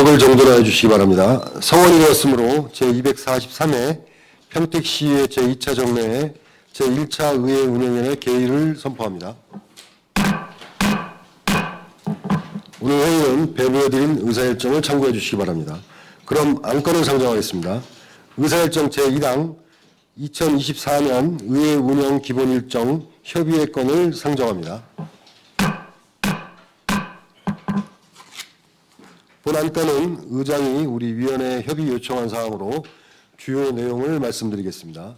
의석을 정돈하여 주시기 바랍니다. 성원이 되었으므로 제243회 평택시의회 제2차 정례회 제1차 의회 운영위원회 개의를 선포합니다. 오늘 회의는 배부해드린 의사일정을 참고해 주시기 바랍니다. 그럼 안건을 상정하겠습니다. 의사일정 제1항 2024년 의회 운영 기본일정 협의회 건을 상정합니다. 본 안건은 의장이 우리 위원회에 협의 요청한 사항으로 주요 내용을 말씀드리겠습니다.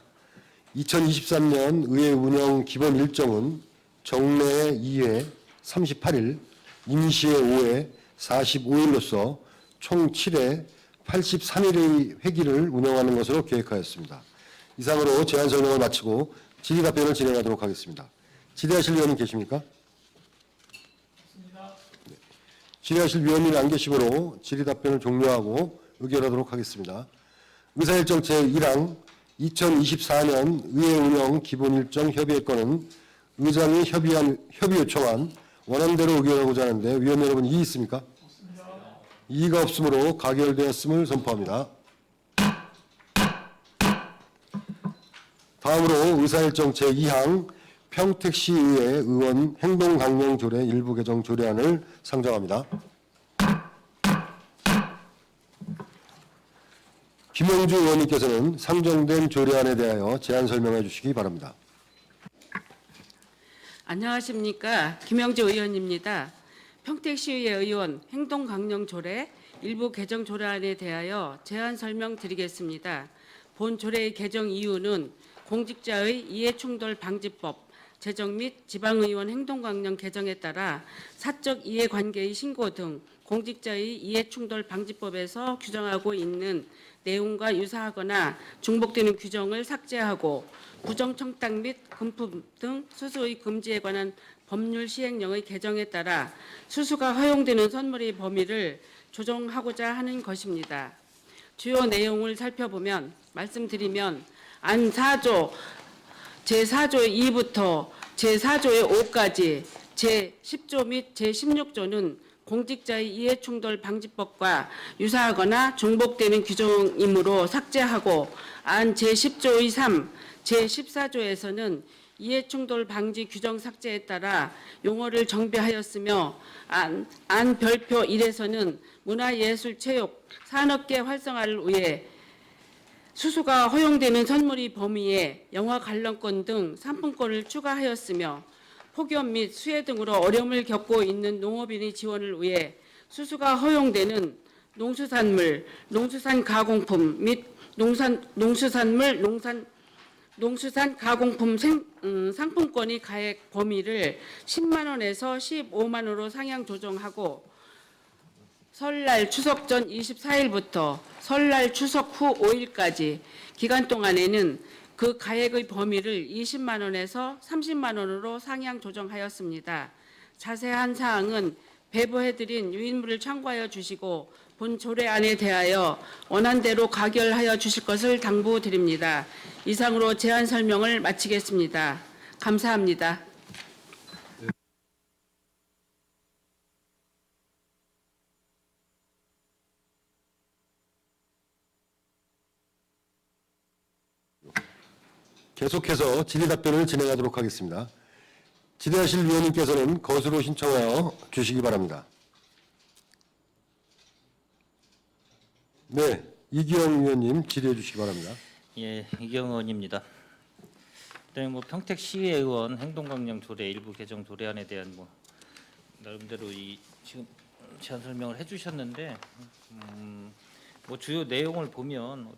2023년 의회 운영 기본 일정은 정례회 2회 38일, 임시회 5회 45일로서 총 7회 83일의 회기를 운영하는 것으로 계획하였습니다. 이상으로 제안 설명을 마치고 질의 답변을 진행하도록 하겠습니다. 질의하실 위원님 계십니까? 질의하실 위원님이 안 계시므로 질의 답변을 종료하고 의결하도록 하겠습니다. 의사일정 제1항 2024년 의회 운영 기본일정 협의회 건은 의장이 협의 요청안 원안대로 의결하고자 하는데 위원 여러분 이의 있습니까? 없습니다. 이의가 없으므로 가결되었음을 선포합니다. 다음으로 의사일정 제2항 평택시의회 의원 행동강령조례 일부 개정 조례안을 상정합니다. 김영주 의원님께서는 상정된 조례안에 대하여 제안 설명해 주시기 바랍니다. 안녕하십니까. 김영주 의원입니다. 평택시의회 의원 행동강령조례 일부 개정 조례안에 대하여 제안 설명드리겠습니다. 본 조례의 개정 이유는 공직자의 이해충돌 방지법 제정 및 지방의원 행동강령 개정에 따라 사적 이해관계의 신고 등 공직자의 이해충돌 방지법에서 규정하고 있는 내용과 유사하거나 중복되는 규정을 삭제하고 부정청탁 및 금품 등 수수의 금지에 관한 법률 시행령의 개정에 따라 수수가 허용되는 선물의 범위를 조정하고자 하는 것입니다. 주요 내용을 살펴보면 말씀드리면 안 4조 제4조의 2부터 제4조의 5까지 제10조 및 제16조는 공직자의 이해충돌 방지법과 유사하거나 중복되는 규정이므로 삭제하고 안 제10조의 3, 제14조에서는 이해충돌 방지 규정 삭제에 따라 용어를 정비하였으며 안 별표 1에서는 문화예술체육 산업계 활성화를 위해 수수가 허용되는 선물의 범위에 영화 관람권 등 상품권을 추가하였으며 폭염 및 수해 등으로 어려움을 겪고 있는 농업인의 지원을 위해 수수가 허용되는 농수산물, 농수산 가공품 및 농수산 가공품 상품권의 가액 범위를 10만 원에서 15만 원으로 상향 조정하고 설날 추석 전 24일부터 설날 추석 후 5일까지 기간 동안에는 그 가액의 범위를 20만 원에서 30만 원으로 상향 조정하였습니다. 자세한 사항은 배부해드린 유인물을 참고하여 주시고 본 조례안에 대하여 원안대로 가결하여 주실 것을 당부드립니다. 이상으로 제안 설명을 마치겠습니다. 감사합니다. 계속해서 질의 답변을 진행하도록 하겠습니다. 질의하실 위원님께서는 거수로 신청하여 주시기 바랍니다. 네, 이기영 위원님 질의해 주시기 바랍니다. 예, 이기영 의원입니다. 일단 평택시의회 의원 행동강령 조례 일부 개정 조례안에 대한 나름대로 이 지금 제안 설명을 해주셨는데 주요 내용을 보면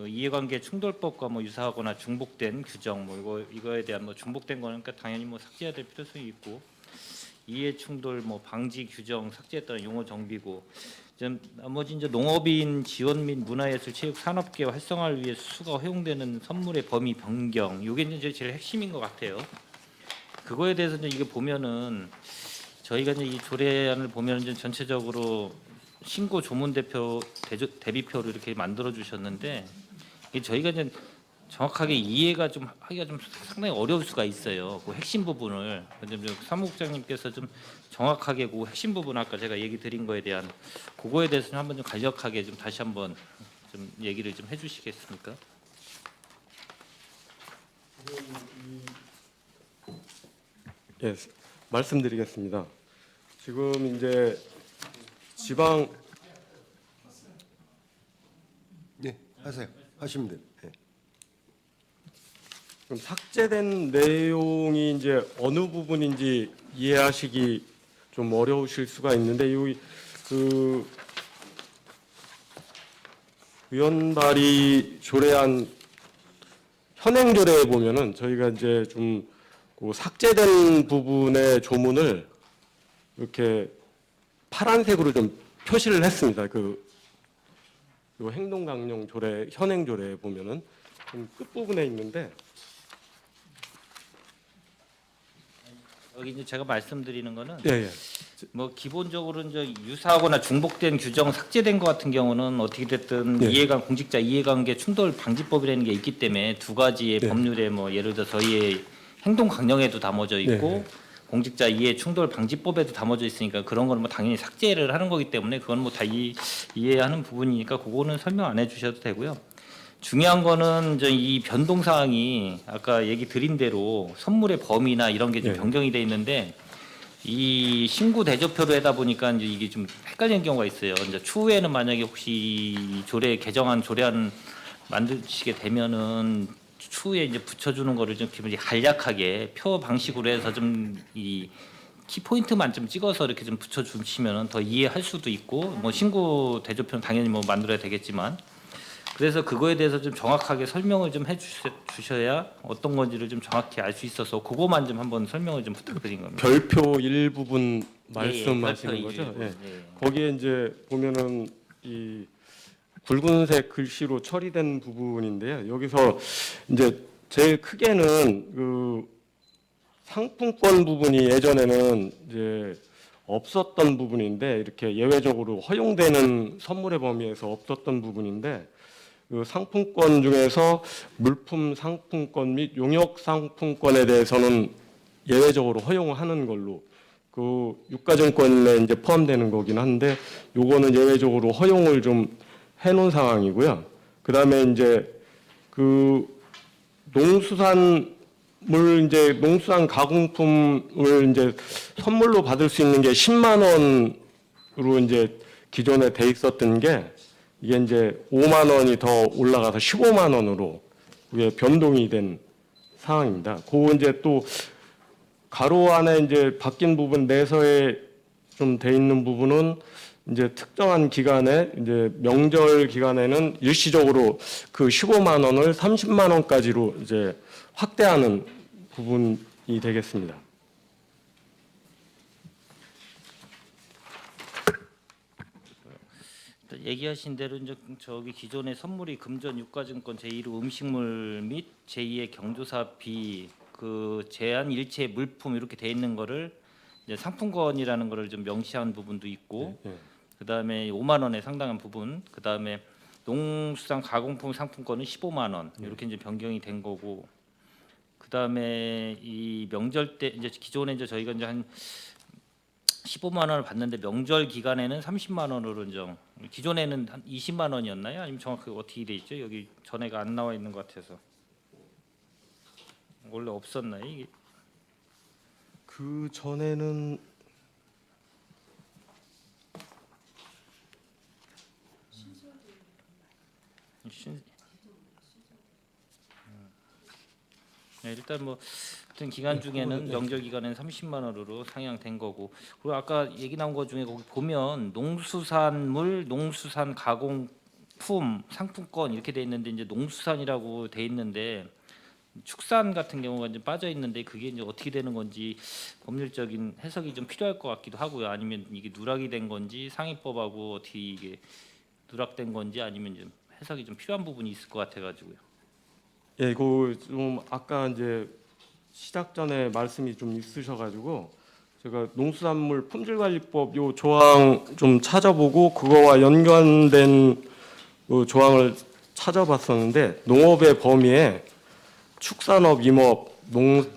이해관계 충돌법과 유사하거나 중복된 규정 이거에 대한 중복된 거는 그러니까 당연히 삭제해야 될 필요성이 있고 이해충돌 방지 규정 삭제에 따른 용어 정비고 나머지 이제 농업인 지원 및 문화예술 체육 산업계 활성화를 위해 수수가 허용되는 선물의 범위 변경 이게 이제 제일 핵심인 것 같아요. 그거에 대해서 이게 보면은 저희가 이제 이 조례안을 보면 이제 전체적으로 신고 조문 대비표로 이렇게 만들어 주셨는데 저희가 이제 정확하게 이해가 좀 하기가 좀 상당히 어려울 수가 있어요. 그 핵심 부분을 좀 사무국장님께서 좀 정확하게 그 핵심 부분 아까 제가 얘기 드린 거에 대한 그거에 대해서 좀 한번 좀 간략하게 좀 다시 한번 좀 얘기를 좀 해주시겠습니까? 예, 말씀드리겠습니다. 지금 이제 지방 네, 하세요. 하시면 돼요. 네. 그럼 삭제된 내용이 이제 어느 부분인지 이해하시기 좀 어려우실 수가 있는데 여기 그 의원발이 조례안 현행 조례에 보면은 저희가 이제 좀 그 삭제된 부분의 조문을 이렇게 파란색으로 좀 표시를 했습니다. 그 요 행동강령 조례 현행 조례에 보면은 좀 끝부분에 있는데 여기 이제 제가 말씀드리는 거는 예, 예. 뭐 기본적으로 이제 유사하거나 중복된 규정 삭제된 것 같은 경우는 어떻게 됐든 네. 공직자 이해관계 충돌 방지법이라는 게 있기 때문에 두 가지의 네. 법률에 뭐 예를 들어 저희의 행동 강령에도 담아져 있고 네. 공직자 이해 충돌 방지법에도 담아져 있으니까 그런 거는 뭐 당연히 삭제를 하는 거기 때문에 그건 뭐 다 이해하는 부분이니까 그거는 설명 안 해주셔도 되고요. 중요한 거는 이제 이 변동 사항이 아까 얘기 드린 대로 선물의 범위나 이런 게 좀 네. 변경이 돼 있는데 이 신고 대조표로 하다 보니까 이제 이게 좀 헷갈리는 경우가 있어요. 이제 추후에는 만약에 혹시 이 조례안 만드시게 되면은 추후에 이제 붙여주는 거를 좀 기분이 간략하게 표 방식으로 해서 좀 이 키포인트만 좀 찍어서 이렇게 좀 붙여주시면은 더 이해할 수도 있고 뭐 신고 대조표는 당연히 뭐 만들어야 되겠지만 그래서 그거에 대해서 좀 정확하게 설명을 좀 해주셔야 어떤 건지를 좀 정확히 알 수 있어서 그거만 좀 한번 설명을 좀 부탁드린 겁니다. 별표 일부분 예, 말씀하시는 별표 거죠? 일부. 예. 예. 거기에 이제 보면은 이 굵은색 글씨로 처리된 부분인데요. 여기서 이제 제일 크게는 그 상품권 부분이 예전에는 이제 없었던 부분인데 이렇게 예외적으로 허용되는 선물의 범위에서 없었던 부분인데 그 상품권 중에서 물품 상품권 및 용역 상품권에 대해서는 예외적으로 허용하는 걸로 그 유가증권에 이제 포함되는 거긴 한데 요거는 예외적으로 허용을 좀 해놓은 상황이고요. 그다음에 이제 그 농수산 가공품을 이제 선물로 받을 수 있는 게 10만 원으로 이제 기존에 돼 있었던 게 이게 이제 5만 원이 더 올라가서 15만 원으로 그게 변동이 된 상황입니다. 그거 이제 또 가로 안에 이제 바뀐 부분 내서에 좀 돼 있는 부분은 이제 특정한 기간에 이제 명절 기간에는 일시적으로 그 15만 원을 30만 원까지로 이제 확대하는 부분이 되겠습니다. 얘기하신 대로 이제 저기 기존의 선물이 금전 유가증권 제1호 음식물 및 제2의 경조사비 그 제한 일체 물품 이렇게 돼 있는 거를 이제 상품권이라는 거를 좀 명시한 부분도 있고 예, 예. 그다음에 5만 원에 상당한 부분 그다음에 농수산 가공품 상품권은 15만 원 이렇게 이제 변경이 된 거고 그다음에 이 명절 때 이제 기존에 이제 저희가 이제 한 15만 원을 받는데 명절 기간에는 30만 원으로 기존에는 한 20만 원이었나요? 아니면 정확하게 어떻게 돼 있죠? 여기 전에가 안 나와 있는 것 같아서 원래 없었나요? 이게 그 전에는 네, 일단 뭐 같은 기간 중에는 명절 기간에는 30만 원으로 상향된 거고 그리고 아까 얘기 나온 것 중에 거기 보면 농수산물, 농수산 가공품, 상품권 이렇게 돼 있는데 이제 농수산이라고 돼 있는데 축산 같은 경우가 이제 빠져 있는데 그게 이제 어떻게 되는 건지 법률적인 해석이 좀 필요할 것 같기도 하고요. 아니면 이게 누락이 된 건지 상위법하고 어떻게 이게 누락된 건지 아니면 좀 해석이 좀 필요한 부분이 있을 것 같아가지고요. 예, 이거 좀 아까 이제 시작 전에 말씀이 좀 있으셔가지고 제가 농수산물 품질관리법 요 조항 좀 찾아보고 그거와 연관된 그 조항을 찾아봤었는데 농업의 범위에 축산업, 임업,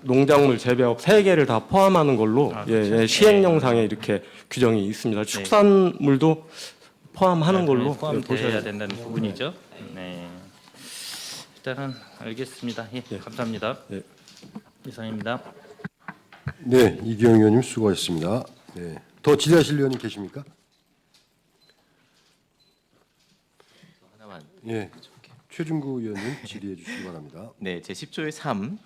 농작물 재배업 세 개를 다 포함하는 걸로 아, 예, 그렇죠. 예, 시행령상에 이렇게 규정이 있습니다. 축산물도 포함하는 걸로 예, 보셔야 포함돼야 됩니다. 된다는 부분이죠. 네. 일단은 알겠습니다. 예, 감사합니다. 예. 이상입니다. 네, 이기영 의원님 수고하셨습니다. 네, 더 질의하실 의원님 계십니까? 하나만. 예, 최준구 의원님 질의해 주시기 바랍니다. 네, 제 10조의 3,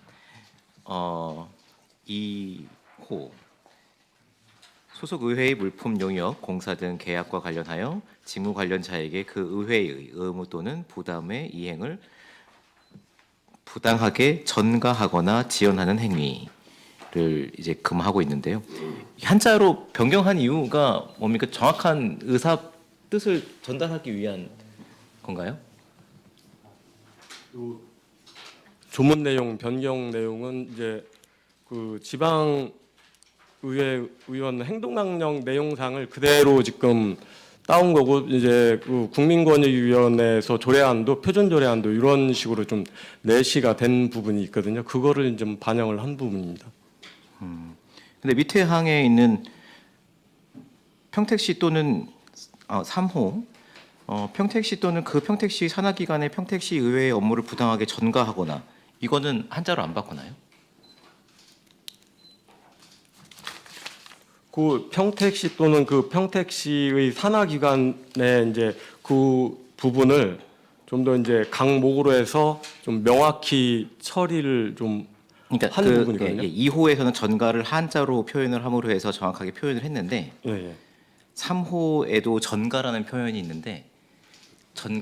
2호 소속 의회의 물품 용역, 공사 등 계약과 관련하여 직무 관련자에게 그 의회의 의무 또는 부담의 이행을 부당하게 전가하거나 지연하는 행위를 이제 금하고 있는데요. 한자로 변경한 이유가 뭡니까? 정확한 의사 뜻을 전달하기 위한 건가요? 조문 내용, 변경 내용은 이제 그 지방 의회 의원 행동명령 내용상을 그대로 지금 따온 거고 이제 그 국민권익위원회에서 조례안도 표준 조례안도 이런 식으로 좀 내시가 된 부분이 있거든요. 그거를 좀 반영을 한 부분입니다. 근데 밑에 항에 있는 평택시 또는 3호 평택시 또는 그 평택시 산하기관의 평택시 의회의 업무를 부당하게 전가하거나 이거는 한자로 안 바꾸나요? 그 평택시 또는 그 평택시의 산하기관의 이제 그 부분을 좀 더 이제 강목으로 해서 좀 명확히 처리를 좀 그러니까 하는 부분이거든요. 2호에서는 전가를 한자로 표현을 함으로 해서 정확하게 표현을 했는데 예, 예. 3호에도 전가라는 표현이 있는데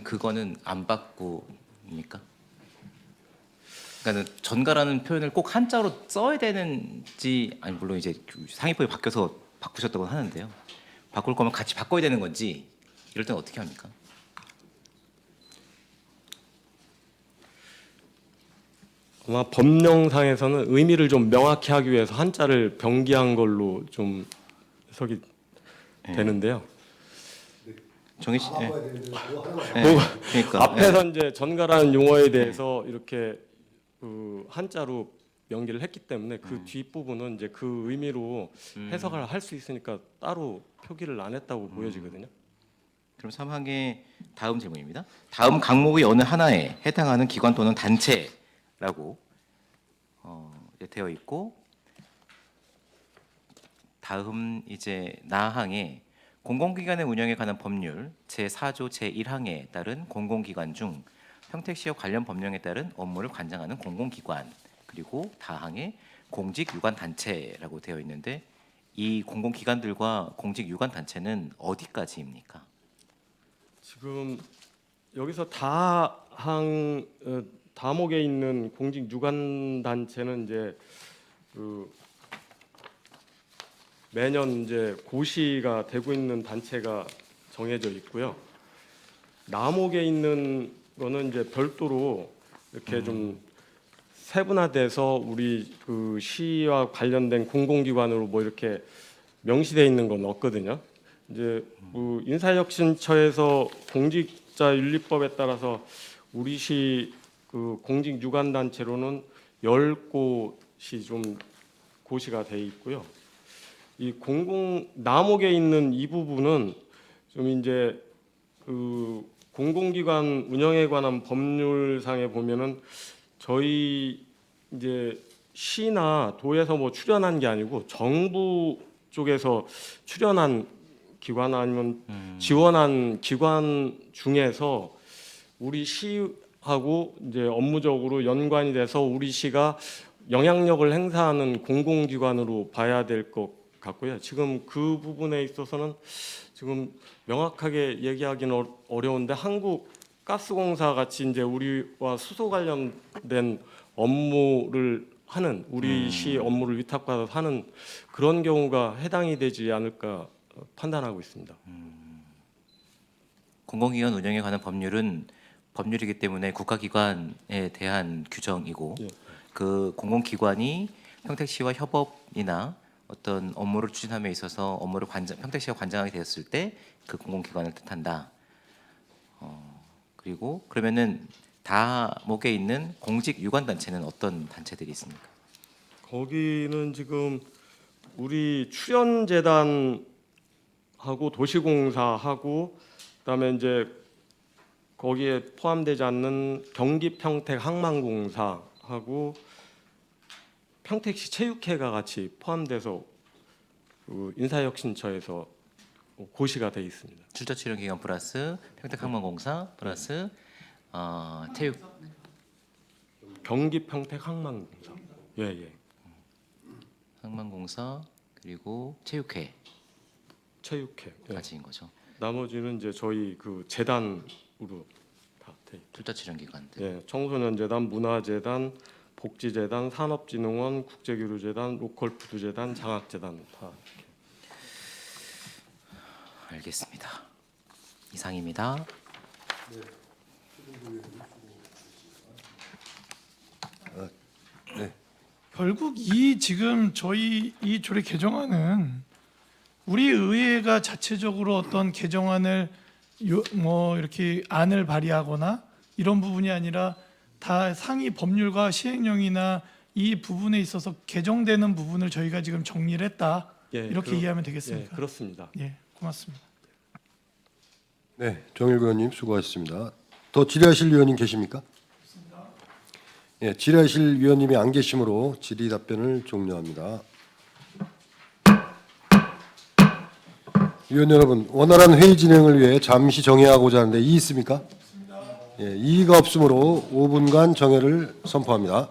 그거는 안 바꾸니까? 그러니까는 전가라는 표현을 꼭 한자로 써야 되는지 아니 물론 이제 상위법이 바뀌어서 바꾸셨다고 하는데요. 바꿀 거면 같이 바꿔야 되는 건지 이럴 때는 어떻게 합니까? 아마 법령상에서는 의미를 좀 명확히 하기 위해서 한자를 병기한 걸로 좀 해석이 되는데요. 정희 씨, 예. 뭐, 그러니까 앞에서 이제 전가라는 용어에 대해서 이렇게 그 한자로 명기를 했기 때문에 그 뒷부분은 이제 그 의미로 해석을 할 수 있으니까 따로 표기를 안 했다고 보여지거든요. 그럼 3항의 다음 질문입니다. 다음 강목의 어느 하나에 해당하는 기관 또는 단체라고 이제 되어 있고 다음 이제 나항에 공공기관의 운영에 관한 법률 제4조 제1항에 따른 공공기관 중 평택시와 관련 법령에 따른 업무를 관장하는 공공기관 그리고 다항에 공직유관단체라고 되어 있는데 이 공공기관들과 공직유관단체는 어디까지입니까? 지금 여기서 다목에 있는 공직 유관 단체는 이제 그 매년 이제 고시가 되고 있는 단체가 정해져 있고요. 나목에 있는 거는 이제 별도로 이렇게 좀 세분화돼서 우리 그 시와 관련된 공공기관으로 뭐 이렇게 명시돼 있는 건 없거든요. 이제 그 인사혁신처에서 공직자윤리법에 따라서 우리 시 그 공직유관단체로는 10곳이 좀 고시가 돼 있고요. 이 나목에 있는 이 부분은 좀 이제 그 공공기관 운영에 관한 법률상에 보면은 저희 이제 시나 도에서 뭐 출연한 게 아니고 정부 쪽에서 출연한 기관 아니면 지원한 기관 중에서 우리 시하고 이제 업무적으로 연관이 돼서 우리 시가 영향력을 행사하는 공공기관으로 봐야 될 것 같고요. 지금 그 부분에 있어서는 지금 명확하게 얘기하기는 어려운데 한국가스공사 같이 이제 우리와 수소 관련된 업무를 하는 우리 시 업무를 위탁받아서 하는 그런 경우가 해당이 되지 않을까 판단하고 있습니다. 공공기관 운영에 관한 법률은 법률이기 때문에 국가기관에 대한 규정이고 예. 그 공공기관이 평택시와 협업이나 어떤 업무를 추진함에 있어서 평택시가 관장하게 되었을 때 그 공공기관을 뜻한다. 그리고 그러면은 다목에 있는 공직 유관 단체는 어떤 단체들이 있습니까? 거기는 지금 우리 출연재단하고 도시공사하고 그다음에 이제 거기에 포함되지 않는 경기평택항만공사하고 평택시 체육회가 같이 포함돼서 그 인사혁신처에서 고시가 돼 있습니다. 출처 출연 기관 플러스 평택항만공사 플러스 체육 경기평택항만공사. 예. 항만공사 그리고 체육회 체육회. 예. 가지인 거죠. 나머지는 이제 저희 그 재단으로 다 돼 있고. 출처 출연 기관들. 예, 청소년재단, 문화재단, 복지재단, 산업진흥원, 국제교류재단, 로컬푸드재단, 장학재단 다. 알겠습니다. 이상입니다. 결국 이 지금 저희 이 조례 개정안은 우리 의회가 자체적으로 어떤 개정안을 뭐 이렇게 안을 발의하거나 이런 부분이 아니라 다 상위 법률과 시행령이나 이 부분에 있어서 개정되는 부분을 저희가 지금 정리를 했다. 예, 이렇게 이해하면 예, 되겠습니까? 그렇습니다. 예, 고맙습니다. 네, 정일구 의원님 수고하셨습니다. 더 질의하실 위원님 계십니까? 예, 질의하실 위원님이 안 계시므로 질의 답변을 종료합니다. 위원 여러분, 원활한 회의 진행을 위해 잠시 정회하고자 하는데 이의 있습니까? 예, 이의가 없으므로 5분간 정회를 선포합니다.